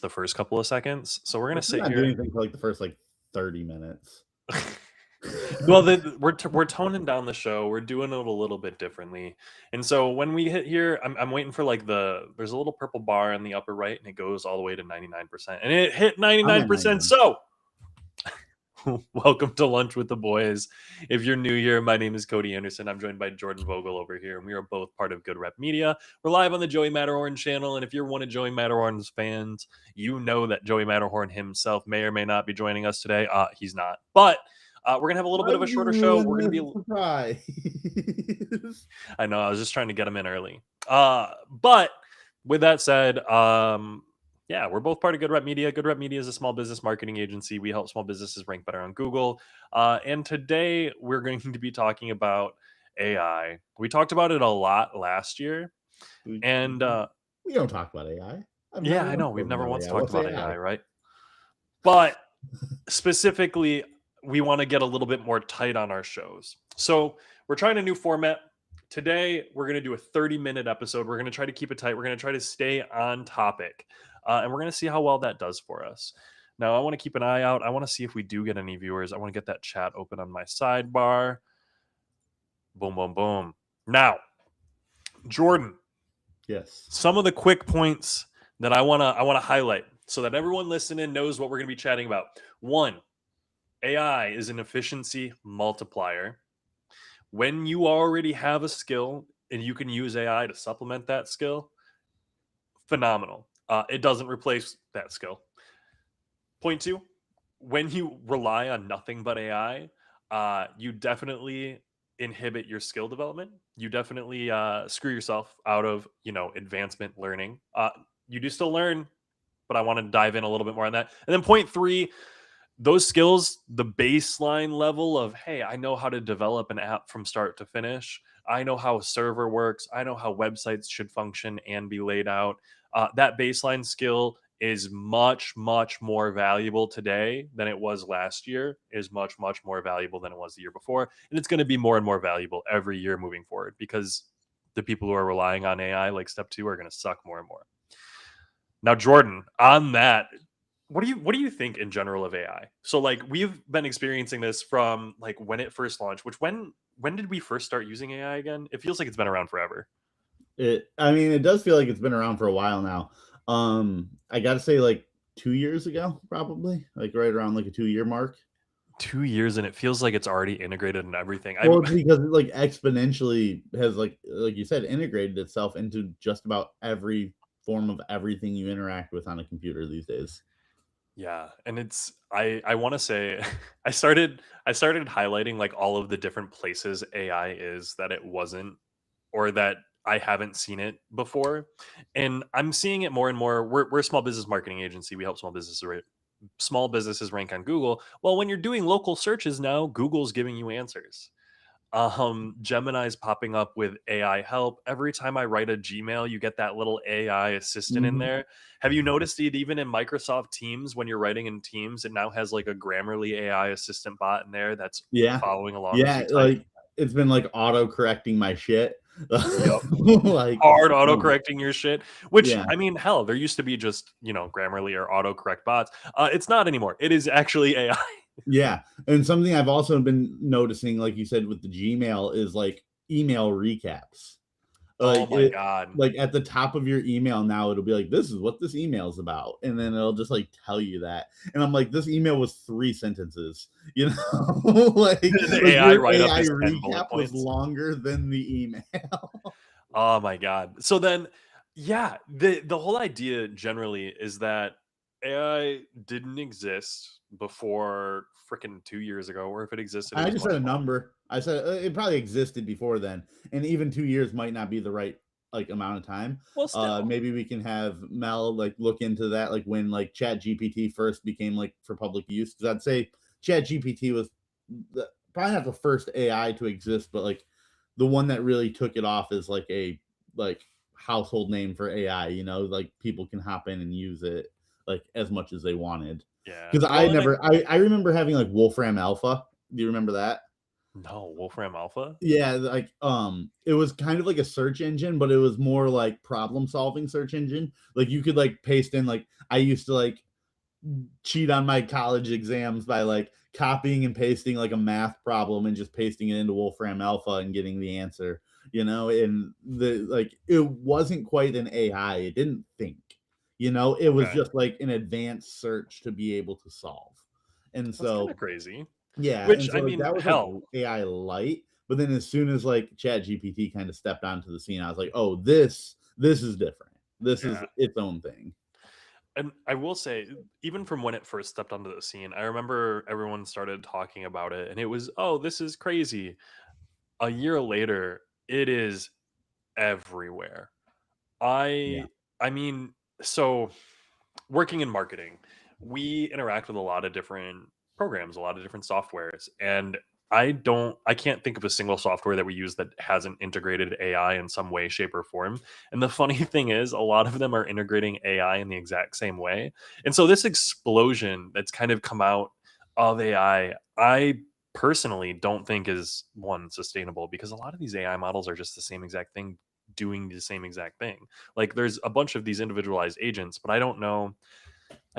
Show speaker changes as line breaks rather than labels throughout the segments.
the first couple of seconds. So we're gonna
We're
sit
not
here.
doing anything for like the first 30 minutes.
Well, we're toning down the show. We're doing it a little bit differently. And so when we hit here, I'm waiting for like there's a little purple bar in the upper right, and it goes all the way to 99%, and it hit
I'm at
99%.
99.
So welcome to Lunch with the Boys. If you're new here, my name is Cody Anderson. I'm joined by Jordan Vogel over here, and we are both part of Good Rep Media. We're live on the Joey Matterhorn channel, and if you're one of Joey Matterhorn's fans, you know that Joey Matterhorn himself may or may not be joining us today. He's not, but we're gonna have a little
Why
bit of a
would you
shorter show.
ruin
We're gonna
the
be.
surprise?
I know. I was just trying to get him in early. But with that said, yeah, we're both part of Good Rep Media. Good Rep Media is a small business marketing agency. We help small businesses rank better on Google. And today we're going to be talking about AI. We talked about it a lot last year. And
We don't talk about AI. I've
yeah,
never
I
once
know. We've
spoken
never
about
once
AI.
talked
What's
about
AI?
AI, right? But specifically, we want to get a little bit more tight on our shows. So we're trying a new format. Today, we're going to do a 30-minute episode. We're going to try to keep it tight. We're going to try to stay on topic. And we're going to see how well that does for us. Now, I want to keep an eye out. I want to see if we do get any viewers. I want to get that chat open on my sidebar. Boom, boom, boom. Now, Jordan,
Yes.
some of the quick points that I want to highlight so that everyone listening knows what we're going to be chatting about. One, AI is an efficiency multiplier. When you already have a skill and you can use AI to supplement that skill, phenomenal. It doesn't replace that skill. Point two, when you rely on nothing but AI, you definitely inhibit your skill development. You definitely screw yourself out of, advancement learning. You do still learn, but I want to dive in a little bit more on that. And then point three, those skills, the baseline level of, hey, I know how to develop an app from start to finish. I know how a server works. I know how websites should function and be laid out. That baseline skill is much, much more valuable today than it was last year, is much, much more valuable than it was the year before. And it's going to be more and more valuable every year moving forward because the people who are relying on AI, like step two, are going to suck more and more. Now, Jordan, on that, what do you think in general of AI? So like we've been experiencing this from like when it first launched, which when did we first start using AI again? It feels like it's been around forever.
It does feel like it's been around for a while now. I gotta say, like 2 years ago, probably, like right around like a 2 year mark.
2 years and it feels like it's already integrated in everything.
Well, it's because it like exponentially has like you said, integrated itself into just about every form of everything you interact with on a computer these days.
Yeah, and it's I want to say I started highlighting like all of the different places AI is that it wasn't or that I haven't seen it before. And I'm seeing it more and more. We're a small business marketing agency. We help small businesses rank on Google. Well, when you're doing local searches now, Google's giving you answers. Gemini's popping up with AI help. Every time I write a Gmail, you get that little AI assistant in
Mhm.
there. Have you noticed it even in Microsoft Teams when you're writing in Teams? It now has like a Grammarly AI assistant bot in there that's
Yeah.
following along as
Yeah,
you type.
like, it's been, like, auto correcting my shit.
Yep.
Like,
Hard auto correcting your shit, which
yeah.
I mean, hell, there used to be just, Grammarly or autocorrect bots. It's not anymore. It is actually AI.
Yeah, and something I've also been noticing, like you said, with the Gmail is, like, email recaps.
Oh
Like,
my God.
like, at the top of your email now, it'll be like, "This is what this email is about," and then it'll just, like, tell you that, and I'm like, "This email was 3 sentences," you know?
The
Like,
AI
your
write up
AI
is 10 bullet
recap was
points.
longer than the email.
Oh my God. So then, yeah, the whole idea generally is that AI didn't exist before freaking 2 years ago, or if it existed, it
I
was
just said
much
a
smaller.
number. I said it probably existed before then, and even 2 years might not be the right like amount of time.
Well, still.
Maybe we can have Mel like look into that, like when like Chat GPT first became like for public use. Because I'd say Chat GPT was probably not the first AI to exist, but like the one that really took it off as like a like household name for AI. You know, like people can hop in and use it like as much as they wanted.
Yeah.
Because
Well, and
I remember having like Wolfram Alpha. Do you remember that?
No, Wolfram Alpha?
Yeah, like, it was kind of like a search engine, but it was more like problem-solving search engine. Like, you could, like, paste in, like I used to, like, cheat on my college exams by, like, copying and pasting, like, a math problem and just pasting it into Wolfram Alpha and getting the answer, you know? And it wasn't quite an AI, it didn't think, you know? It was
Okay.
just, like, an advanced search to be able to solve. And
That's kinda
so
crazy.
yeah,
Which,
and so,
I
like,
mean,
that was, like,
hell,
AI light, but then as soon as, like, ChatGPT kinda stepped onto the scene, I was like, "Oh, this is different. This is
yeah.
its own thing."
And I will say, even from when it first stepped onto the scene, I remember everyone started talking about it, and it was, "Oh, this is crazy." A year later, it is everywhere.
Yeah.
I I mean, so working in marketing, we interact with a lot of different programs, a lot of different softwares, and I can't think of a single software that we use that hasn't integrated AI in some way, shape, or form. And the funny thing is, a lot of them are integrating AI in the exact same way. And so this explosion that's kind of come out of I personally don't think is one sustainable, because a lot of these AI models are just the same exact thing doing the same exact thing. Like, there's a bunch of these individualized agents, but I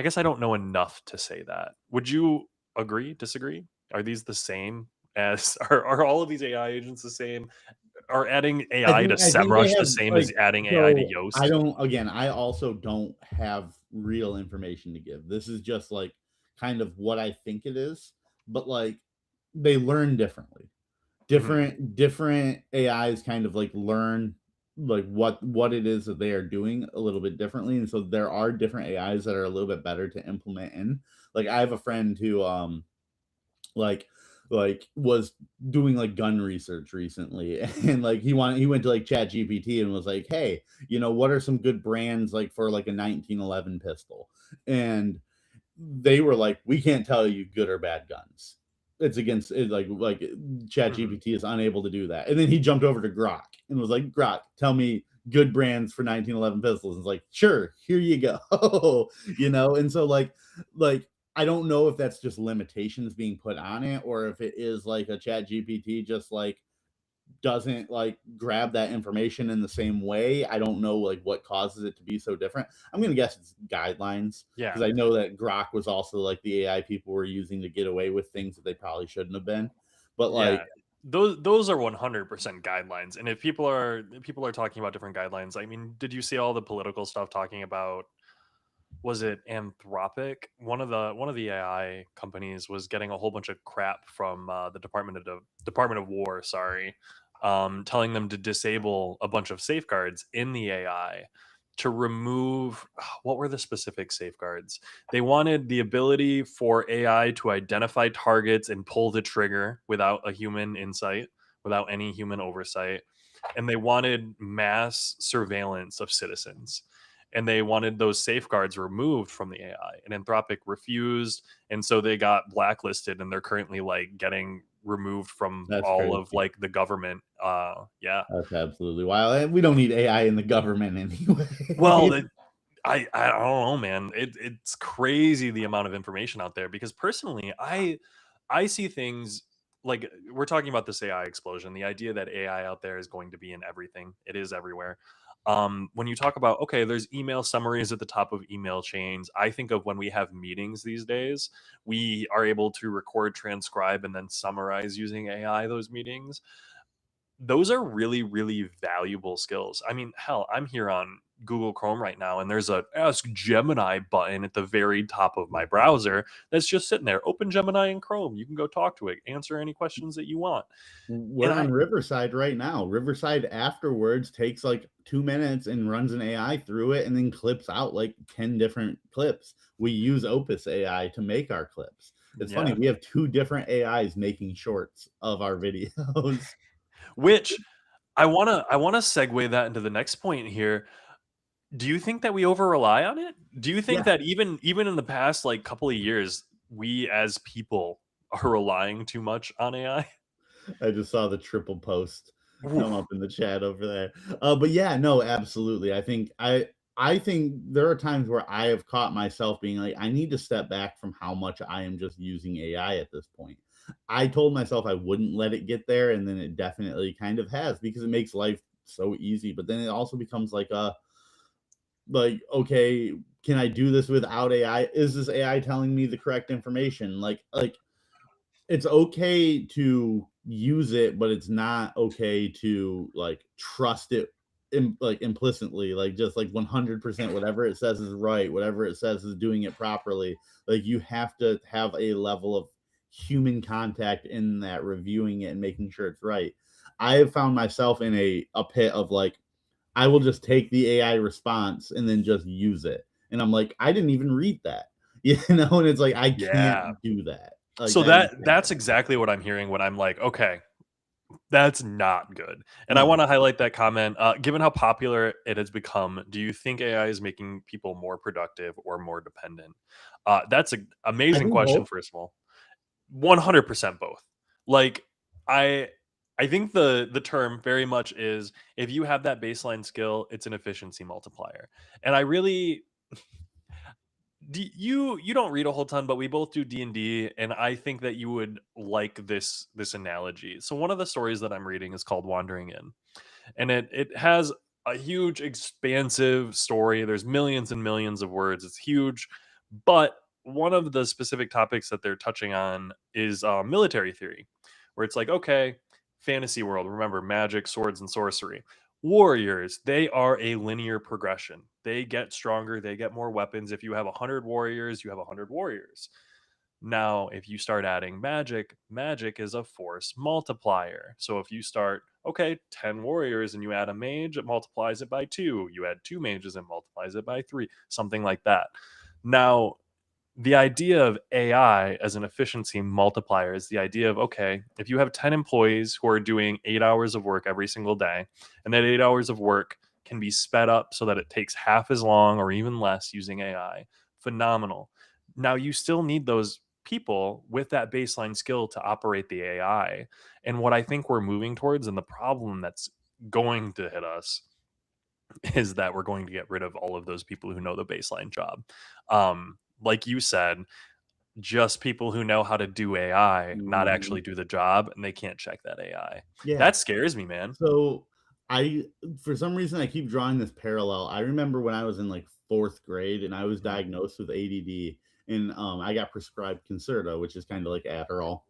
guess I don't know enough to say that. Would you agree, disagree? Are these the same as are all of these AI agents the same? Are adding AI to
I think they
SEMrush the
have,
same as
like
adding AI to
so I
Yoast?
don't again, I also don't have real information to give. This is just, like, kind of what I think it is, but, like, they learn differently.
Mhm.
Different AIs kind of, like, learn, like, what it is that they are doing a little bit differently, and so there are different AIs that are a little bit better to implement in. Like, I have a friend who, like was doing like gun research recently and like he went to like chat gpt and was like, hey, you know, what are some good brands like for like a 1911 pistol? And they were like, we can't tell you good or bad guns. It's against it, like chat
Mhm.
gpt is unable to do that. And then he jumped over to grok and was like, grok, tell me good brands for 1911 pistols. And it's like, sure, here you go. You know, and so like I don't know if that's just limitations being put on it or if it is like a chat gpt just like doesn't like grab that information in the same way. I don't know like what causes it to be so different. I'm gonna guess it's guidelines
Yeah.
because I know that Grok was also like the AI people were using to get away with things that they probably shouldn't have been. But
Yeah.
like,
Those are 100% guidelines, and if people are talking about different guidelines, I mean, did you see all the political stuff talking about, was it Anthropic? One of the AI companies was getting a whole bunch of crap from the Department of War, sorry, telling them to disable a bunch of safeguards in the AI to remove what were the specific safeguards? They wanted the ability for AI to identify targets and pull the trigger without a human insight, without any human oversight, and they wanted mass surveillance of citizens, and they wanted those safeguards removed from the AI. And Anthropic refused, and so they got blacklisted, and they're currently like getting removed from
that's
all of
crazy.
like the government. Yeah.
That's absolutely wild. And we don't need AI in the government
Well,
anyway.
I don't know, man. It's crazy the amount of information out there, because personally, I see things like, we're talking about this AI explosion, the idea that AI out there is going to be in everything. It is everywhere. When you talk about, okay, there's email summaries at the top of email chains, I think of when we have meetings these days, we are able to record, transcribe, and then summarize using AI those meetings. Those are really, really valuable skills. I mean, hell, I'm here on Google Chrome right now, and there's a Ask Gemini button at the very top of my browser that's just sitting there. Open Gemini in Chrome. You can go talk to it, answer any questions that you want.
We're
And I,
on Riverside right now. Riverside afterwards takes like 2 minutes and runs an AI through it and then clips out like 10 different clips. We use Opus AI to make our clips. It's funny,
yeah,
we have two different AIs making shorts of our videos.
which I wanna segue that into the next point here. Do you think that we over rely on it? Do you think
Yeah,
that even in the past like couple of years, we as people are relying too much on AI?
I just saw the triple post come
Oof.
up in the chat over there. But yeah, no, absolutely. I think there are times where I have caught myself being like, I need to step back from how much I am just using AI at this point. I told myself I wouldn't let it get there, and then it definitely kind of has, because it makes life so easy. But then it also becomes like a like, okay, can I do this without AI? Is this AI telling me the correct information? Like it's okay to use it, but it's not okay to like trust it like implicitly, like just like 100% whatever it says is right, whatever it says is doing it properly. Like you have to have a level of human contact in that, reviewing it and making sure it's right. I have found myself in a pit of like, I will just take the AI response and then just use it. And I'm like, I didn't even read that. And it's like I
Yeah.
can't do that. Like
So
that is
that's exactly what I'm hearing when I'm like, okay, that's not good. And I
no.
want to highlight that comment. Given how popular it has become, do you think AI is making people more productive or more dependent? That's an
I
amazing
think
question.
both.
First of all, 100% both. Like I I think the term very much is, if you have that baseline skill, it's an efficiency multiplier. And I really, you don't read a whole ton, but we both do D&D, and I think that you would like this analogy. So one of the stories that I'm reading is called Wandering In, and it has a huge expansive story. There's millions and millions of words. It's huge, but one of the specific topics that they're touching on is military theory, where it's like, okay, fantasy world, remember magic, swords, and sorcery. Warriors, they are a linear progression. They get stronger, they get more weapons. If you have 100 warriors, you have 100 warriors. Now, if you start adding magic, magic is a force multiplier. So if you start, okay, 10 warriors and you add a mage, it multiplies it by 2. You add 2 mages, and multiplies it by 3, something like that. Now, the idea of AI as an efficiency multiplier is the idea of, okay, if you have 10 employees who are doing 8 hours of work every single day, and that 8 hours of work can be sped up so that it takes half as long or even less using AI, phenomenal. Now, you still need those people with that baseline skill to operate the AI. And what I think we're moving towards, and the problem that's going to hit us, is that we're going to get rid of all of those people who know the baseline job. Like you said, just people who know how to do AI, not
Mhm.
actually do the job, and they can't check that AI.
Yeah.
That scares me, man.
So I, for some reason, I keep drawing this parallel. I remember when I was in like fourth grade and I was
Mhm,
diagnosed with ADD, and I got prescribed Concerta, which is kind of like Adderall.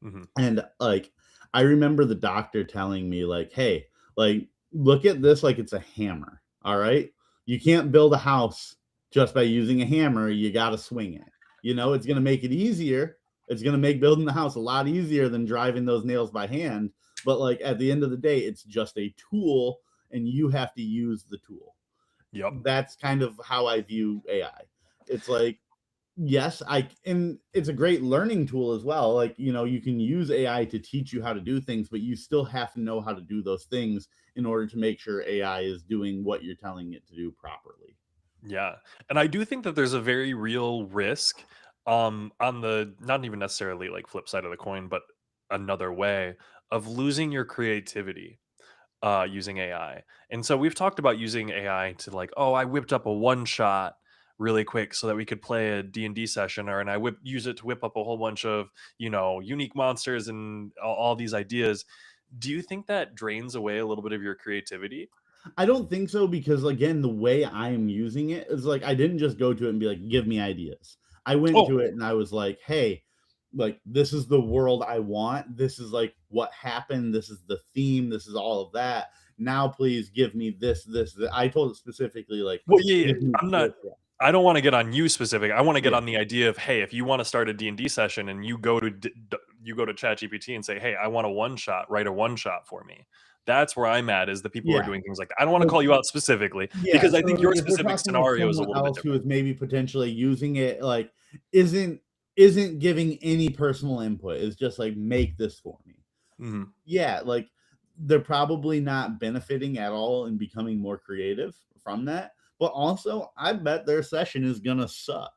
mhm.
And like, I remember the doctor telling me, like, hey, like, look at this like it's a hammer. All right. You can't build a house just by using a hammer. You got to swing it. It's going to make it easier. It's going to make building the house a lot easier than driving those nails by hand. But like at the end of the day, it's just a tool and you have to use the tool.
Yep.
That's kind of how I view AI. It's like, yes, and it's a great learning tool as well. Like, you can use AI to teach you how to do things, but you still have to know how to do those things in order to make sure AI is doing what you're telling it to do properly.
Yeah. And I do think that there's a very real risk, on the not even necessarily like flip side of the coin, but another way of losing your creativity using AI. And so we've talked about using AI to, like, oh, I whipped up a one shot really quick so that we could play a D&D session, or and I use it to whip up a whole bunch of, unique monsters and all these ideas. Do you think that drains away a little bit of your creativity?
I don't think so, because again, the way I am using it is like I didn't just go to it and be like, give me ideas. I went
Oh,
to it and I was like, hey, like this is the world I want. This is like what happened. This is the theme. This is all of that. Now please give me this. I told it specifically like
well, yeah, yeah.
give me
I'm not.
this. Yeah.
I don't want to get on you specific. I want to get
Yeah.
on the idea of, hey, if you want to start a D&D session and you go to you go to ChatGPT and say, hey, I want a one shot, write a one shot for me. That's where I'm at, is the people who are
Yeah.
doing things like that. I don't want to
So
call you out specifically,
yeah,
because I
so
think your
like if we're
specific
talking like
scenario is a
someone
little bit
else who
different.
is maybe potentially using it, like isn't isn't giving any personal input, is just like make this for me.
Mhm.
Yeah, like they're probably not benefiting at all and becoming more creative from that. But also, I bet their session is gonna suck.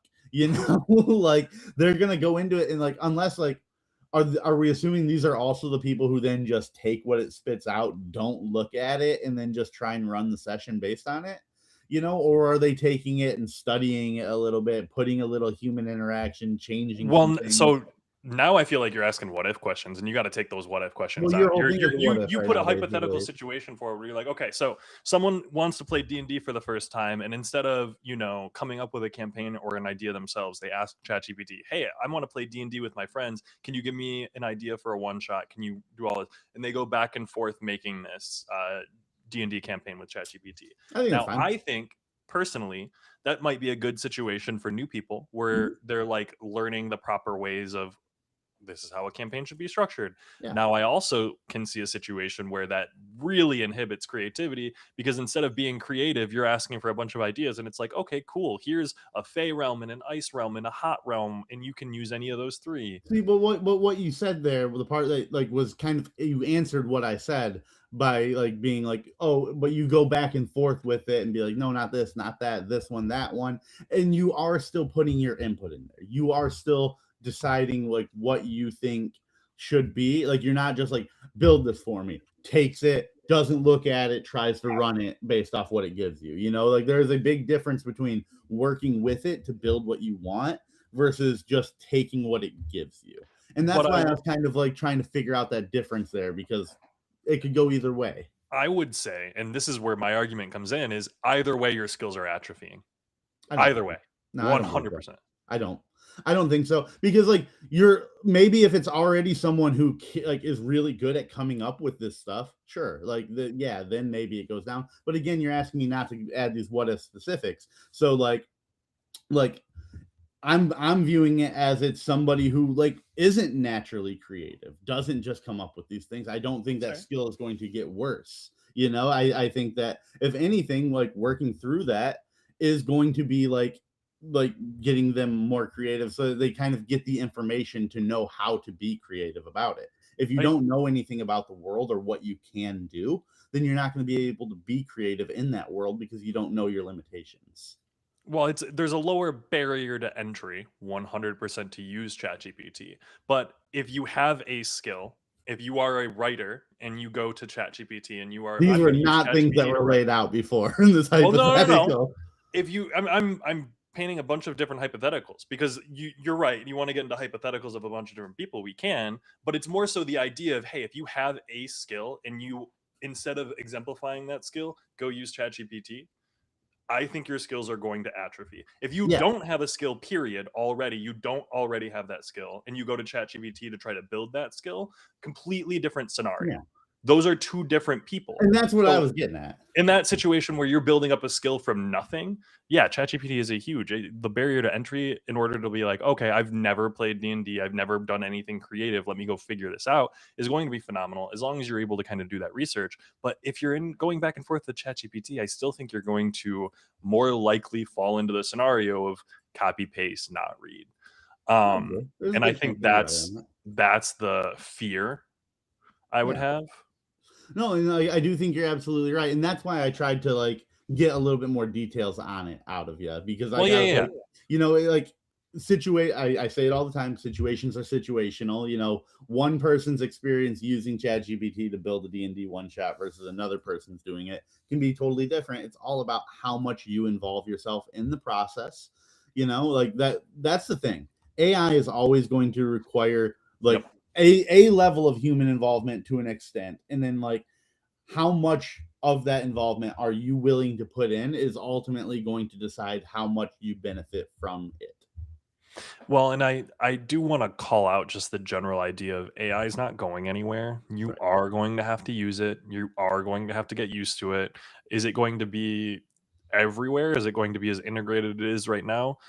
Like they're gonna go into it and like unless like are we assuming these are also the people who then just take what it spits out, don't look at it, and then just try and run the session based on it? Or are they taking it and studying it a little bit, putting a little human interaction, changing
Well,
some things?
Now I feel like you're asking what if questions, and you got to take those what if questions
Well,
out.
your whole thing is a what if
You
right
put a
now,
hypothetical
basically.
situation forward where you're like, okay, so someone wants to play D&D for the first time, and instead of coming up with a campaign or an idea themselves, they ask ChatGPT, "Hey, I want to play D&D with my friends. Can you give me an idea for a one shot? Can you do all this?" And they go back and forth making this D&D campaign with ChatGPT.
I think it's
Now,
fine.
I think personally that might be a good situation for new people where they're like learning the proper ways of this is how a campaign should be structured.
Yeah.
Now, I also can see a situation where that really inhibits creativity because instead of being creative, you're asking for a bunch of ideas, and it's like, okay, cool. Here's a Fey realm and an ice realm and a hot realm, and you can use any of those three.
See, but what you said there, the part that like was kind of you answered what I said by like being like, oh, but you go back and forth with it and be like, no, not this, not that, this one, that one, and you are still putting your input in there. You are still deciding like what you think should be. Like you're not just like build this for me, takes it, doesn't look at it, tries to run it based off what it gives you. You know, like there's a big difference between working with it to build what you want versus just taking what it gives you. And that's
But
why I was kind of like trying to figure out that difference there because it could go either way.
I would say, and this is where my argument comes in, is either way your skills are atrophying.
I don't
Either
think
way,
so. No, I don't believe so.
100%.
I don't. I don't think so because like you're maybe if it's already someone who like is really good at coming up with this stuff, sure, like yeah, then maybe it goes down. But again, you're asking me not to add these what if specifics. So like I'm viewing it as it's somebody who like isn't naturally creative, doesn't just come up with these things. I don't think that
Sorry.
skill is going to get worse. You know, I think that if anything, like working through that is going to be like getting them more creative so that they kind of get the information to know how to be creative about it. If you don't know anything about the world or what you can do, then you're not going to be able to be creative in that world because you don't know your limitations.
Well, there's a lower barrier to entry, 100% to use ChatGPT. But if you have a skill, if you are a writer and you go to ChatGPT and you are,
These
I'm
were
going to use
not things that
ChatGPT to
were
write.
laid out before in this
Well, no.
hypothetical.
If you, I'm painting a bunch of different hypotheticals because you're right. You want to get into hypotheticals of a bunch of different people, we can. But it's more so the idea of, hey, if you have a skill and you, instead of exemplifying that skill, go use ChatGPT, I think your skills are going to atrophy. If you
Yeah.
don't have a skill, period, already, you don't already have that skill, and you go to ChatGPT to try to build that skill, completely different scenario.
Yeah.
Those are two different people.
And that's what I
So
was getting at.
in that situation where you're building up a skill from nothing, yeah, ChatGPT is a huge the barrier to entry in order to be like, okay, I've never played D&D, I've never done anything creative, let me go figure this out, is going to be phenomenal as long as you're able to kind of do that research. But if you're in going back and forth with ChatGPT, I still think you're going to more likely fall into the scenario of copy paste, not read.
There's a
And I
good chance
think
that you're right on that.
that's the fear I would
Yeah.
have.
No, and I do think you're absolutely right, and that's why I tried to like get a little bit more details on it out of you because
Well, yeah.
like, you know, like situate. I say it all the time. Situations are situational. You know, one person's experience using ChatGPT to build a D&D one shot versus another person's doing it can be totally different. It's all about how much you involve yourself in the process. You know, like that. That's the thing. AI is always going to require like
Yep.
a level of human involvement to an extent, and then like how much of that involvement are you willing to put in is ultimately going to decide how much you benefit from it.
Well, and I do want to call out just the general idea of AI is not going anywhere. You
Right.
are going to have to use it. You are going to have to get used to it. Is it going to be everywhere? Is it going to be as integrated as it is right now?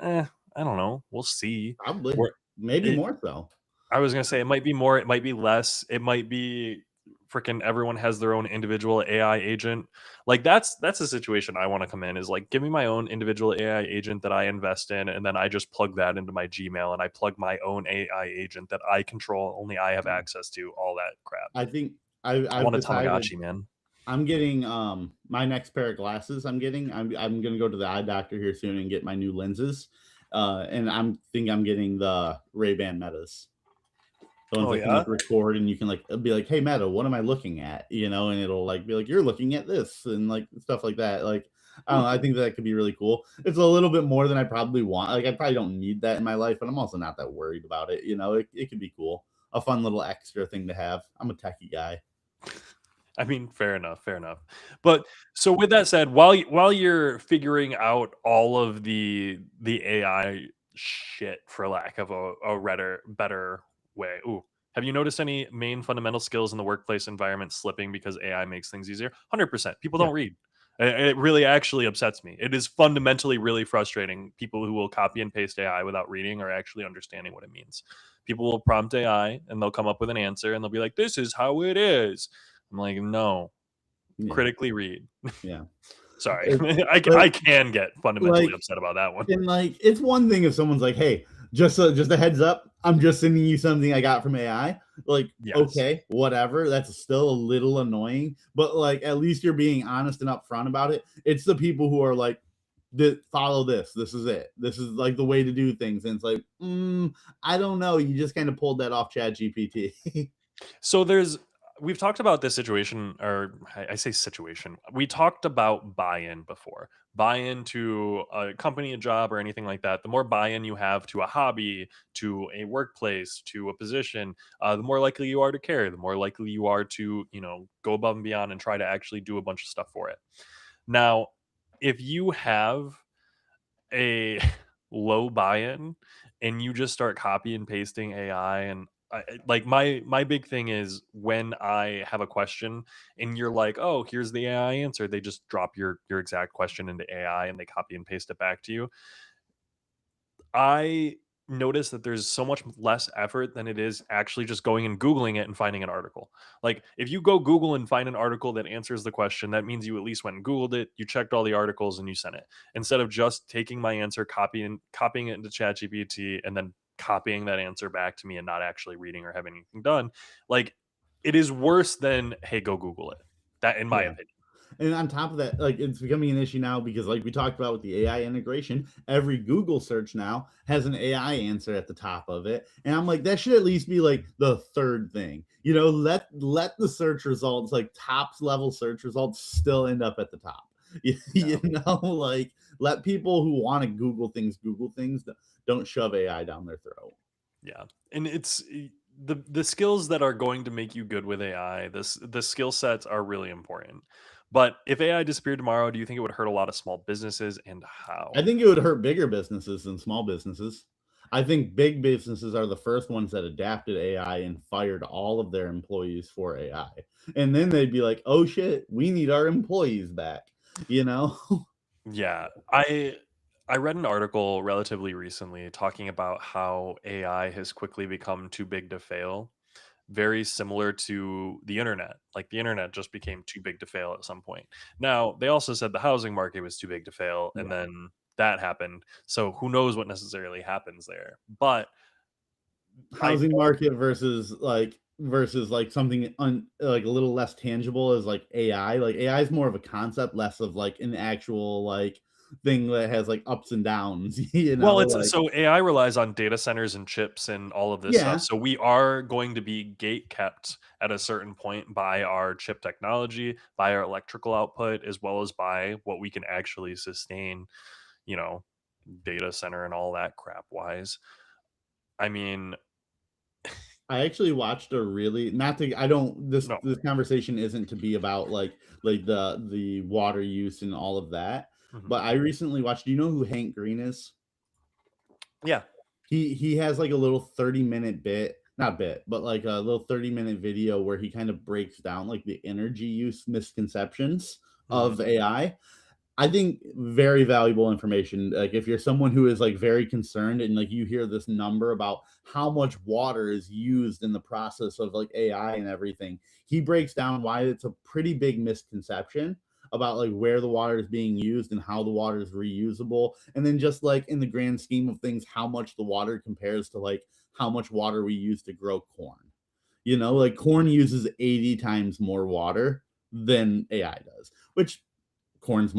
I don't know. We'll see.
Probably,
Where
maybe
it,
more so.
I was gonna say it might be more, it might be less, it might be freaking everyone has their own individual AI agent. Like that's the situation I want to come in is like give me my own individual AI agent that I invest in, and then I just plug that into my Gmail and I plug my own AI agent that I control, only I have access to, all that crap.
I think
I
I've
want a
decided
Tamagotchi, man.
I'm getting my next pair of glasses. I'm gonna go to the eye doctor here soon and get my new lenses. And I'm getting the Ray-Ban Metas. The ones
Oh
that can like
yeah.
record and you can like be like, hey Meta, what am I looking at? You know, and it'll like be like, you're looking at this and like stuff like that. Like I don't know, I think that could be really cool. It's a little bit more than I probably want. Like I probably don't need that in my life, but I'm also not that worried about it. It could be cool. A fun little extra thing to have. I'm a techie guy.
I mean, fair enough, fair enough. But so with that said, while you're figuring out all of the AI shit, for lack of a better way, ooh, have you noticed any main fundamental skills in the workplace environment slipping because AI makes things easier? 100%. People
Yeah.
don't read. It really actually upsets me. It is fundamentally really frustrating. People who will copy and paste AI without reading or actually understanding what it means. People will prompt AI and they'll come up with an answer and they'll be like, "This is how it is." I'm like, no,
Yeah.
critically read.
Yeah.
Sorry.
It-
I
but
can get fundamentally
like
upset about that one.
And like, it's one thing if someone's like, "Hey, just a heads up, I'm just sending you something I got from AI." Like,
Yes.
okay, whatever. That's still a little annoying, but like, at least you're being honest and upfront about it. It's the people who are like, "Follow this. This is it. This is like the way to do things." And it's like, I don't know. You just kind of pulled that off Chat GPT.
So we've talked about this situation, or I say situation. We talked about buy-in before. Buy-in to a company, a job, or anything like that. The more buy-in you have to a hobby, to a workplace, to a position, the more likely you are to care. The more likely you are to, go above and beyond and try to actually do a bunch of stuff for it. Now, if you have a low buy-in and you just start copy and pasting AI, and like my big thing is when I have a question and you're like, "Oh, here's the AI answer." They just drop your exact question into AI and they copy and paste it back to you. I notice that there's so much less effort than it is actually just going and Googling it and finding an article. Like, if you go Google and find an article that answers the question, that means you at least went and Googled it, you checked all the articles, and you sent it. Instead of just taking my answer, copying it into ChatGPT, and then copying that answer back to me and not actually reading or having anything done. Like, it is worse than, hey, go Google it. That, in my
Yeah.
opinion.
And on top of that, like it's becoming an issue now because, like we talked about with the AI integration, every Google search now has an AI answer at the top of it, and I'm like, that should at least be like the third thing. Let the search results, like tops level search results, still end up at the top.
Yeah.
Like let people who want to Google things. Don't shove AI down their throat.
Yeah, and it's the skills that are going to make you good with AI. The skill sets are really important. But if AI disappeared tomorrow, do you think it would hurt a lot of small businesses, and
I
how?
think it would hurt bigger businesses than small businesses. I think big businesses are the first ones that adapted AI and fired all of their employees for AI. And then they'd be like, "Oh shit, we need our employees back." You know?
Yeah, I read an article relatively recently talking about how AI has quickly become too big to fail, very similar to the internet. Like, the internet just became too big to fail at some point. Now, they also said the housing market was too big to fail, and
Yeah.
then that happened. So who knows what necessarily happens there. But I
Housing
don't.
market versus like something like a little less tangible is like AI. Like AI is more of a concept, less of like an actual like thing that has like ups and downs,
Well, it's
like
so AI relies on data centers and chips and all of this stuff.
yeah.
So we are going to be gate kept at a certain point by our chip technology, by our electrical output, as well as by what we can actually sustain, you know, data center and all that crap wise. I mean,
I actually watched a really not to I don't
no.
this conversation isn't to be about like the water use and all of that,
Mhm.
but I recently watched, do you know who Hank Green is?
Yeah.
He has like a little 30-minute bit, not bit, but like a little 30-minute video where he kind of breaks down like the energy use misconceptions
Mhm.
of I think very valuable information. Like if you're someone who is like very concerned and like you hear this number about how much water is used in the process of like AI and everything, he breaks down why it's a pretty big misconception about like where the water is being used and how the water is reusable. And then just like in the grand scheme of things, how much the water compares to like how much water we use to grow corn. Like corn uses 80 times more water than AI does, which corn's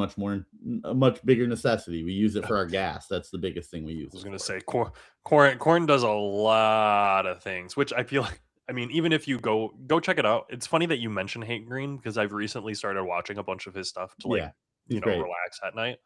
a much bigger necessity. We use it for our gas. That's the biggest thing we
I
use
was
it
gonna
for.
say corn does a lot of things, which I feel like, I mean, even if you go check it out. It's funny that you mentioned Hank Green because I've recently started watching a bunch of his stuff to like
Yeah. He's great.
relax at night.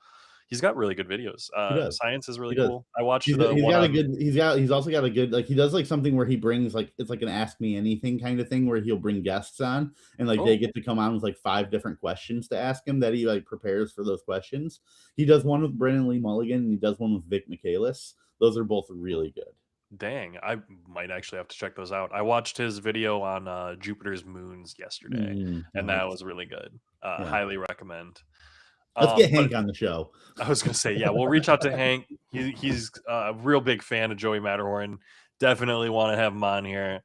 He's got really good videos.
He does.
Science is really
He does.
cool. I watched
He's
the one
got a
on.
good. He's also got a good, like, he does like something where he brings, like, it's like an Ask Me Anything kind of thing where he'll bring guests on and like they
Oh,
get to come on with like 5 different questions to ask him that he like prepares for those questions. He does one with Brennan Lee Mulligan and he does one with Vic Michaelis. Those are both really good.
dang! I might actually have to check those out. I watched his video on Jupiter's moons yesterday, and that
Nice.
was really good.
Yeah.
Highly recommend.
Let's get
But
Hank on the show.
I was gonna say, yeah, we'll reach out to Hank. He's a real big fan of Joey Matterhorn. Definitely want to have him on here.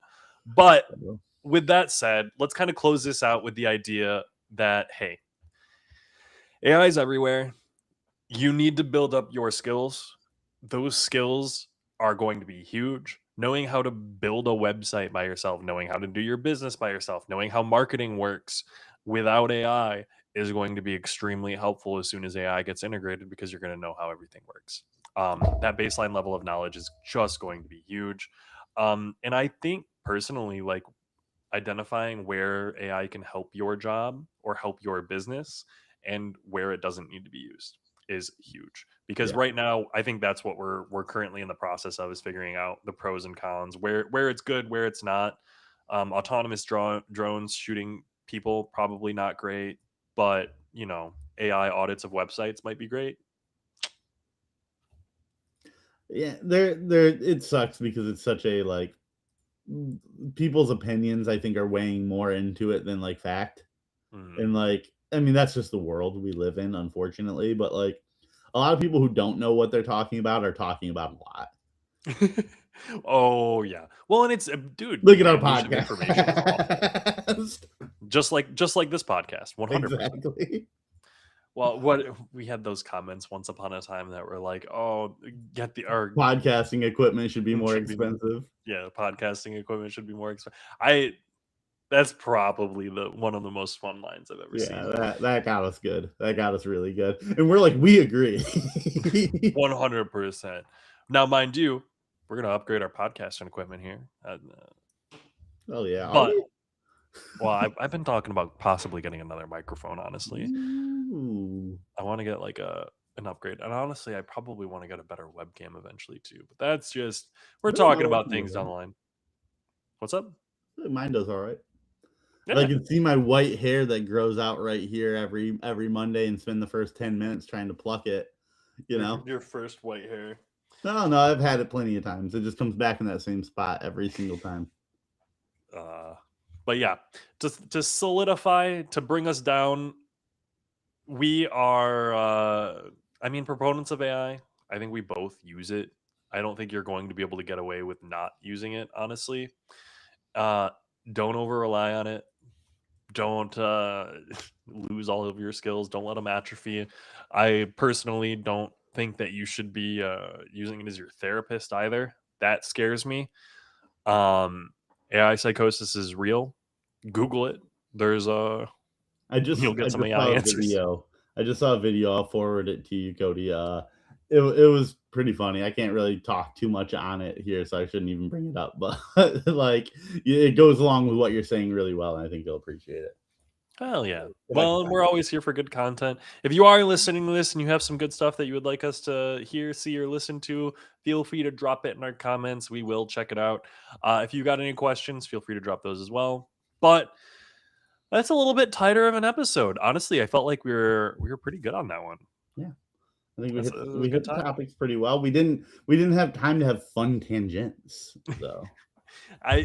But with that said, let's kind of close this out with the idea that, hey, AI is everywhere. You need to build up your skills. Those skills are going to be huge. Knowing how to build a website by yourself, knowing how to do your business by yourself, knowing how marketing works without AI is going to be extremely helpful as soon as AI gets integrated because you're going to know how everything works. That baseline level of knowledge is just going to be huge. And I think personally, like, identifying where AI can help your job or help your business and where it doesn't need to be used is huge, because
Yeah.
right now I think that's what we're currently in the process of, is figuring out the pros and cons, where it's good, where it's not. Autonomous drones shooting people, probably not great, but AI audits of websites might be great.
Yeah, it sucks because it's such a like people's opinions I think are weighing more into it than like fact. And like, I mean, that's just the world we live in, unfortunately. But like, a lot of people who don't know what they're talking about are talking about a lot.
Oh yeah, well, and it's dude,
Look at our
managed information is awful.
podcast.
Just like this podcast, 100%.
Exactly.
Well, what we had those comments once upon a time that were like, "Oh, get the or
Podcasting equipment should be more
should be
expensive.
yeah, podcasting equipment should be more expensive." That's probably the one of the most fun lines I've ever seen.
Yeah, that got us good. That got us really good. And we're like, we agree.
100%. Now, mind you, we're gonna upgrade our podcasting equipment here.
Oh yeah, are
But
we?
well, I've been talking about possibly getting another microphone. Honestly,
Ooh.
I want to get like an upgrade, and honestly, I probably want to get a better webcam eventually too. But that's just, we're talking about things down the line. What's up?
Mine does all right.
Yeah.
I can see my white hair that grows out right here every Monday and spend the first 10 minutes trying to pluck it. You know,
your first white hair.
no, I've had it plenty of times. It just comes back in that same spot every single time.
But yeah, to solidify, to bring us down, we are proponents of AI. I think we both use it. I don't think you're going to be able to get away with not using it, honestly. Don't over rely on it. Don't lose all of your skills. Don't let them atrophy. I personally don't think that you should be using it as your therapist either. That scares me. AI psychosis is real. Google it. There's you'll get some AI
saw a
answers.
video. I just saw a video. I'll forward it to you, Cody. It was pretty funny. I can't really talk too much on it here, so I shouldn't even bring it up. But like, it goes along with what you're saying really well, and I think you'll appreciate it.
Hell yeah. Well, and we're always here for good content. If you are listening to this and you have some good stuff that you would like us to hear, see, or listen to, feel free to drop it in our comments. We will check it out. If you got any questions, feel free to drop those as well. But that's a little bit tighter of an episode. Honestly, I felt like we were pretty good on that one.
Yeah. I think we hit the topics pretty well. We didn't have time to have fun tangents, though.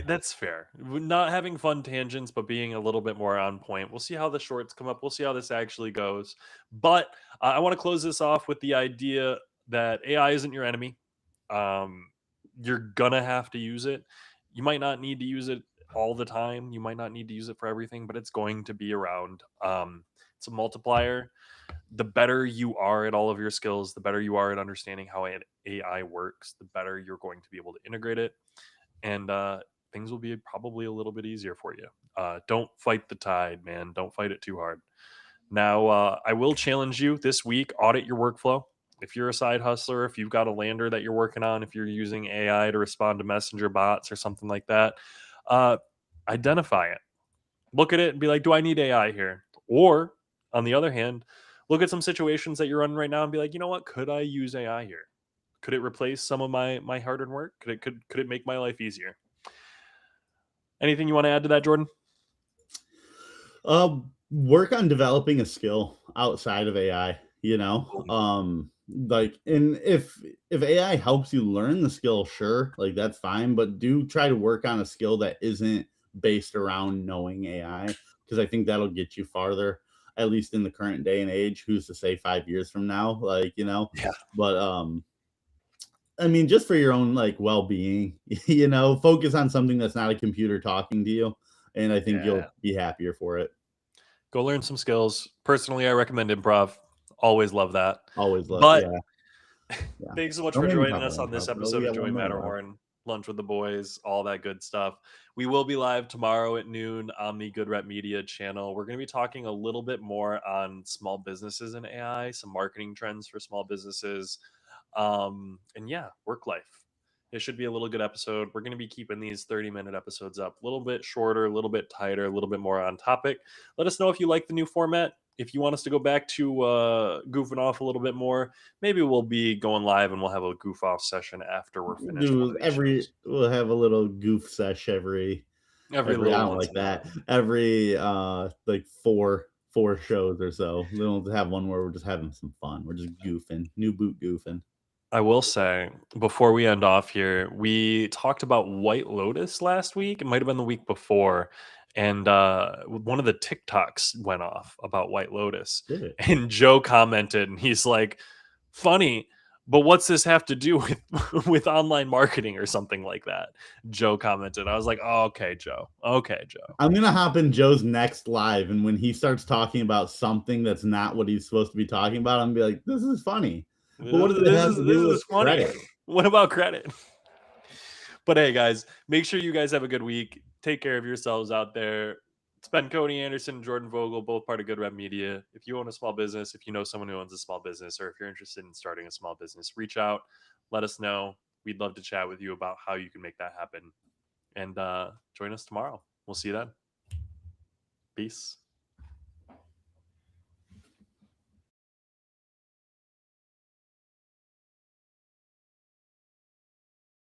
That's fair. Not having fun tangents, but being a little bit more on point. We'll see how the shorts come up. We'll see how this actually goes. But I want to close this off with the idea that AI isn't your enemy. You're gonna have to use it. You might not need to use it all the time. You might not need to use it for everything, but it's going to be around. It's a multiplier. The better you are at all of your skills, the better you are at understanding how AI works, the better you're going to be able to integrate it. And things will be probably a little bit easier for you. Don't fight the tide, man. Don't fight it too hard. Now, I will challenge you this week, audit your workflow. If you're a side hustler, if you've got a lander that you're working on, if you're using AI to respond to messenger bots or something like that, identify it. Look at it and be like, do I need AI here? Or on the other hand, look at some situations that you're running right now and be like, you know what, could I use AI here? Could it replace some of my hard-earned work? Could it make my life easier? Anything you want to add to that, Jordan?
Work on developing a skill outside of AI, you know? Like, and if AI helps you learn the skill, sure, like that's fine, but do try to work on a skill that isn't based around knowing AI, because I think that'll get you farther, at least in the current day and age. Who's to say 5 years from now, like, you know?
Yeah.
But I mean, just for your own like well-being, you know, focus on something that's not a computer talking to you, and I think
Yeah.
you'll be happier for it.
Go learn some skills. Personally, I recommend improv. Always love that.
Always love,
But
yeah, yeah.
thanks so much
Don't
for
make me
joining
talk
us
about
on this
improv, though. We
episode of
got
Joey
1 minute left.
Matterhorn, Lunch with the Boys, all that good stuff. We will be live tomorrow at noon on the Good Rep Media channel. We're going to be talking a little bit more on small businesses and AI, some marketing trends for small businesses, and yeah, work life. It should be a little good episode. We're going to be keeping these 30-minute episodes up a little bit shorter, a little bit tighter, a little bit more on topic. Let us know if you like the new format. If you want us to go back to goofing off a little bit more, maybe we'll be going live and we'll have a goof off session after we're finished one of these shows.
We'll have a little goof sesh
Every
every, I
little
don't
once
like
in a
that.
while.
Every like four shows or so. We'll have one where we're just having some fun. We're just goofing, new boot goofing.
I will say, before we end off here, we talked about White Lotus last week. It might have been the week before. And one of the TikToks went off about White Lotus.
Did it?
And Joe commented, and he's like, funny, but what's this have to do with with online marketing or something like that? Joe commented. I was like, oh, okay, Joe. Okay, Joe.
I'm gonna hop in Joe's next live, and when he starts talking about something that's not what he's supposed to be talking about, I'm gonna be like, "This is funny," but what does it
This
have
is
to
this
do with
is funny.
credit?
What about credit? But hey, guys, make sure you guys have a good week. Take care of yourselves out there. It's been Cody Anderson and Jordan Vogel, both part of Good Rep Media. If you own a small business, if you know someone who owns a small business, or if you're interested in starting a small business, reach out. Let us know. We'd love to chat with you about how you can make that happen. And join us tomorrow. We'll see you then. Peace.